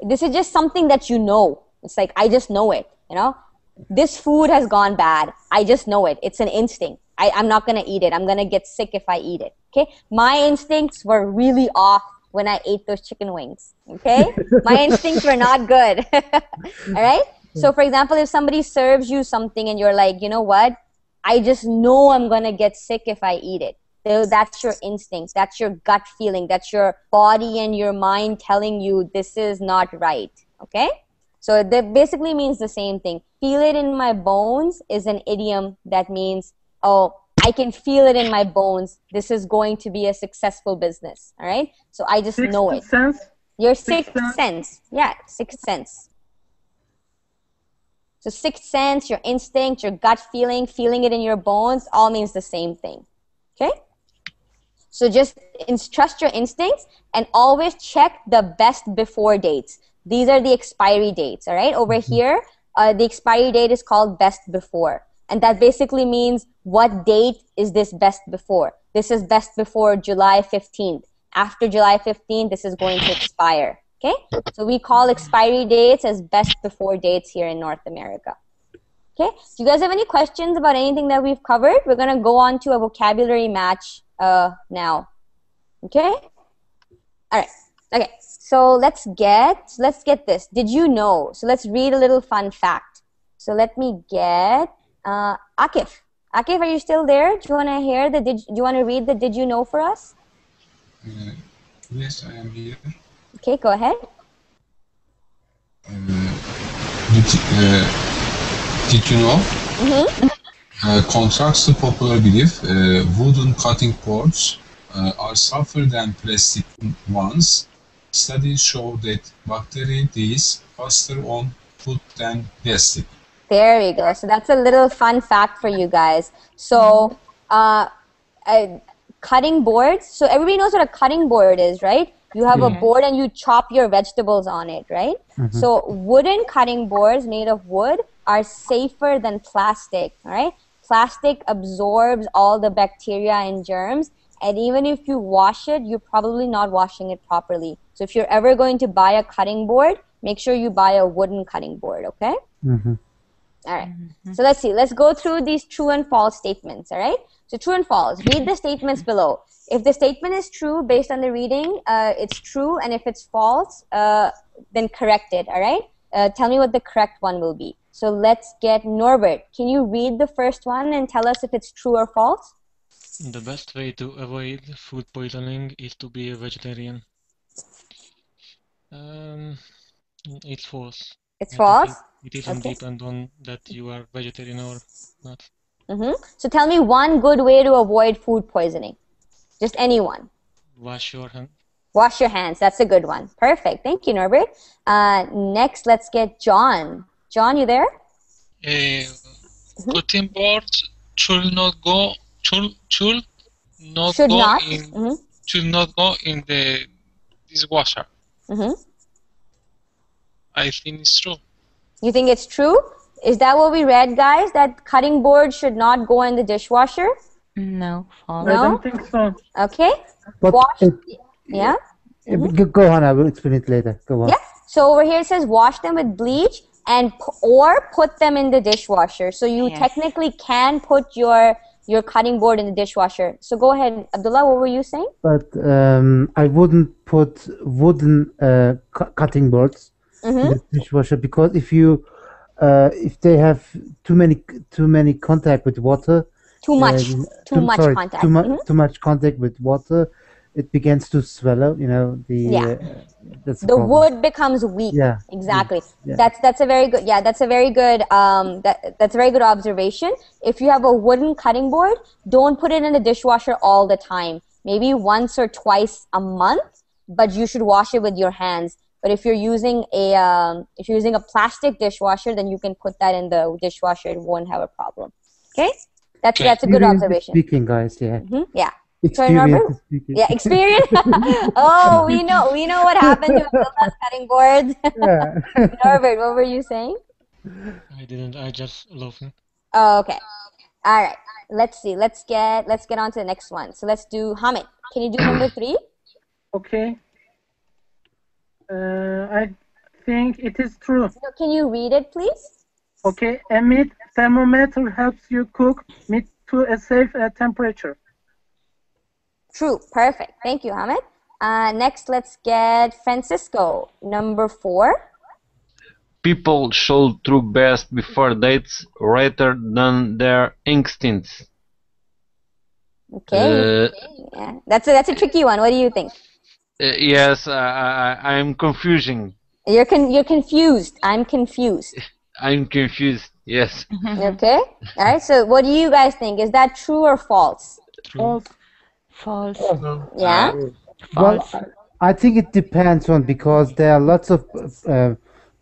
This is just something that you know. It's like I just know it. You know, this food has gone bad. I just know it. It's an instinct. I'm not gonna eat it. I'm gonna get sick if I eat it. Okay. My instincts were really off when I ate those chicken wings. Okay. My instincts were not good. All right. So, for example, if somebody serves you something and you're like, you know what? I just know I'm going to get sick if I eat it. So that's your instinct. That's your gut feeling. That's your body and your mind telling you this is not right. Okay? So that basically means the same thing. Feel it in my bones is an idiom that means, oh, I can feel it in my bones. This is going to be a successful business. All right? So I just know it. Sense? Your sixth sense. Yeah, sixth sense. So sixth sense, your instinct, your gut feeling, feeling it in your bones, all means the same thing. Okay? So just trust your instincts and always check the best before dates. These are the expiry dates, all right? Over here, the expiry date is called best before. And that basically means what date is this best before? This is best before July 15th. After July 15th, this is going to expire. Okay, so we call expiry dates as best before dates here in North America. Okay, do you guys have any questions about anything that we've covered? We're going to go on to a vocabulary match now. Okay, all right. Okay, so let's get this. Did you know? So let's read a little fun fact. So let me get Akif. Akif, are you still there? Do you want to hear the? Do you want to read the Did you know for us? Yes, I am here. Okay, go ahead. Did you know? Contrasts to popular belief, wooden cutting boards are softer than plastic ones. Studies show that bacteria dies faster on food than plastic. There we go. So that's a little fun fact for you guys. So cutting boards. So everybody knows what a cutting board is, right? You have a board and you chop your vegetables on it, right? So wooden cutting boards made of wood are safer than plastic, all right? Plastic absorbs all the bacteria and germs, and even if you wash it, you're probably not washing it properly. So if you're ever going to buy a cutting board, make sure you buy a wooden cutting board, okay? All right. So let's see. Let's go through these true and false statements, all right? So true and false. Read the statements below. If the statement is true based on the reading, it's true. And if it's false, then correct it, all right? Tell me what the correct one will be. So let's get Norbert. Can you read the first one and tell us if it's true or false? The best way to avoid food poisoning is to be a vegetarian. It's false. It's false? It doesn't depend on that you are vegetarian or not. So tell me one good way to avoid food poisoning. Just anyone. Wash your hands. Wash your hands. That's a good one. Perfect. Thank you, Norbert. Next, let's get John. John, you there? Cutting boards should not go in the dishwasher. I think it's true. You think it's true? Is that what we read, guys? That cutting board should not go in the dishwasher? No, false. I don't think so. Okay. But Yeah? Go on, I will explain it later. Go on. Yeah. So over here it says wash them with bleach and or put them in the dishwasher. So you technically can put your cutting board in the dishwasher. So go ahead, Abdullah, what were you saying? But I wouldn't put wooden cutting boards in the dishwasher, because if they have too many contact with water, too much contact with water, it begins to swallow. You know, the wood becomes weak. Yeah, exactly. Yeah. That's a very good. Yeah, that's a very good. That's a very good observation. If you have a wooden cutting board, don't put it in the dishwasher all the time. Maybe once or twice a month, but you should wash it with your hands. But if you're using a plastic dishwasher, then you can put that in the dishwasher. It won't have a problem. Okay, that's a good Experience is observation. speaking, guys. Yeah. Yeah. Sorry, Experience Norbert? is speaking. Yeah, experience. Oh, we know what happened to Abdullah's cutting boards. Yeah. Norbert, what were you saying? I didn't. I just laughing. Oh, okay. All right. Let's see. Let's get on to the next one. So let's do Hamid. Can you do number 3? Okay. I think it is true. So can you read it, please? Okay. A meat thermometer helps you cook meat to a safe temperature. True. Perfect. Thank you, Hamid. Next, let's get Francisco. Number 4. People should trust best before dates rather than their instincts. Okay. Yeah. That's a tricky one. What do you think? Yes, I'm confusing. You're confused. I'm confused. I'm confused. Yes. Okay. All right. So, what do you guys think? Is that true or false? False. False. Yeah. Well, I think it depends on, because there are lots of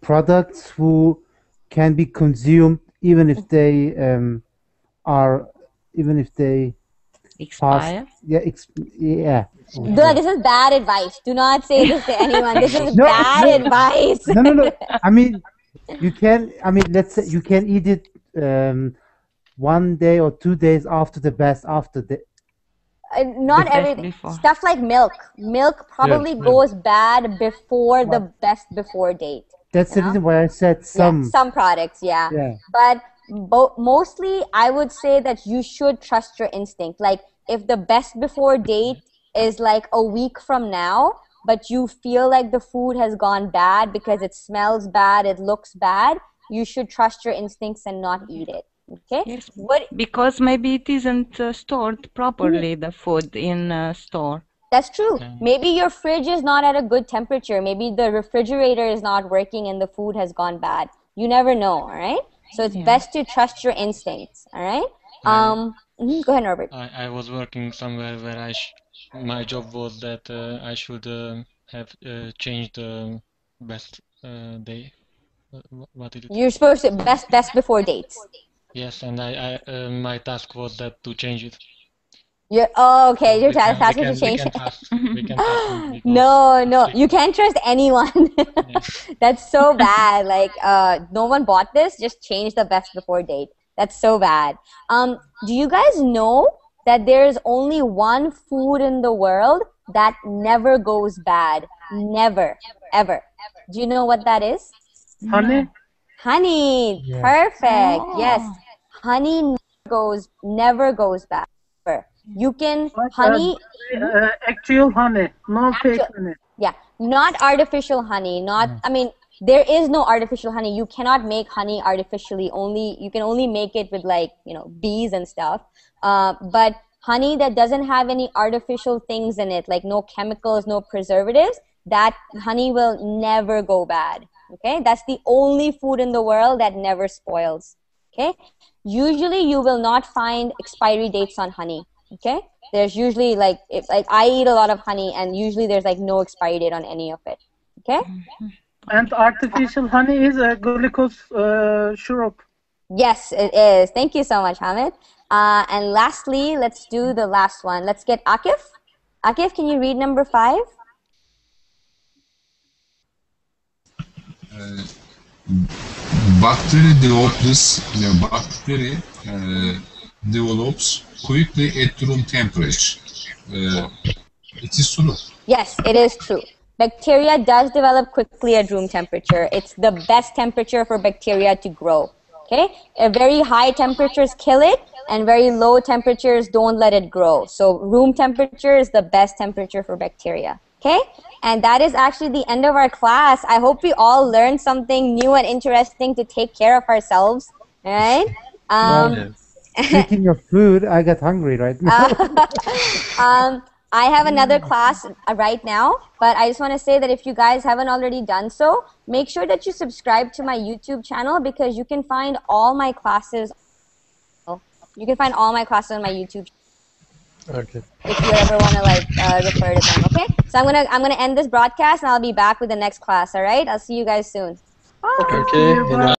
products who can be consumed even if they expire. Yeah. This is bad advice. Do not say this to anyone. This is No, bad advice. No. I mean, you can. I mean, let's say you can eat it 1 day or 2 days after the best after the. Not everything. Stuff like milk. Milk probably goes bad before the best before date. That's the reason why I said some. Yeah, some products, yeah. But mostly, I would say that you should trust your instinct. Like, if the best before date is like a week from now, but you feel like the food has gone bad because it smells bad, it looks bad, you should trust your instincts and not eat it. Okay. Yes, because maybe it isn't stored properly, the food in store. That's true. Maybe your fridge is not at a good temperature. Maybe the refrigerator is not working and the food has gone bad. You never know, all right? So it's best to trust your instincts, all right? Go ahead, Norbert. I was working somewhere where my job was that I should have changed the best day. What is it? You're supposed to best before dates. Yes, and I my task was that to change it. Okay. Your task was to change it. We can task No, you can't trust anyone. That's so bad. Like, no one bought this. Just change the best before date. That's so bad. Do you guys know that there's only one food in the world that never goes bad? Never, ever. Do you know what that is? Honey. Honey. Yeah. Perfect. Yes. Honey never goes bad. You can honey. Actual honey, no fake honey. Yeah, not artificial honey. I mean, there is no artificial honey. You cannot make honey artificially. You can only make it with, like, bees and stuff. But honey that doesn't have any artificial things in it, like no chemicals, no preservatives, that honey will never go bad. Okay, that's the only food in the world that never spoils. Okay, usually you will not find expiry dates on honey. Okay, there's usually like I eat a lot of honey, and usually there's like no expiry date on any of it. Okay. And artificial honey is a glucose syrup. Yes, it is. Thank you so much, Hamid. And lastly, let's do the last one. Let's get Akif. Akif, can you read number 5? Bacteria develops quickly at room temperature. It is true. Yes, it is true. Bacteria does develop quickly at room temperature. It's the best temperature for bacteria to grow. Okay, very high temperatures kill it, and very low temperatures don't let it grow. So room temperature is the best temperature for bacteria. Okay, and that is actually the end of our class. I hope we all learned something new and interesting to take care of ourselves. All right. Speaking of food, I got hungry right now. I have another class right now, but I just want to say that if you guys haven't already done so, make sure that you subscribe to my YouTube channel, because you can find all my classes. You can find all my classes on my YouTube channel. Okay. If you ever want to like refer to them, okay? So I'm gonna end this broadcast and I'll be back with the next class. All right? I'll see you guys soon. Okay, Okay. see you. Hina. Bye.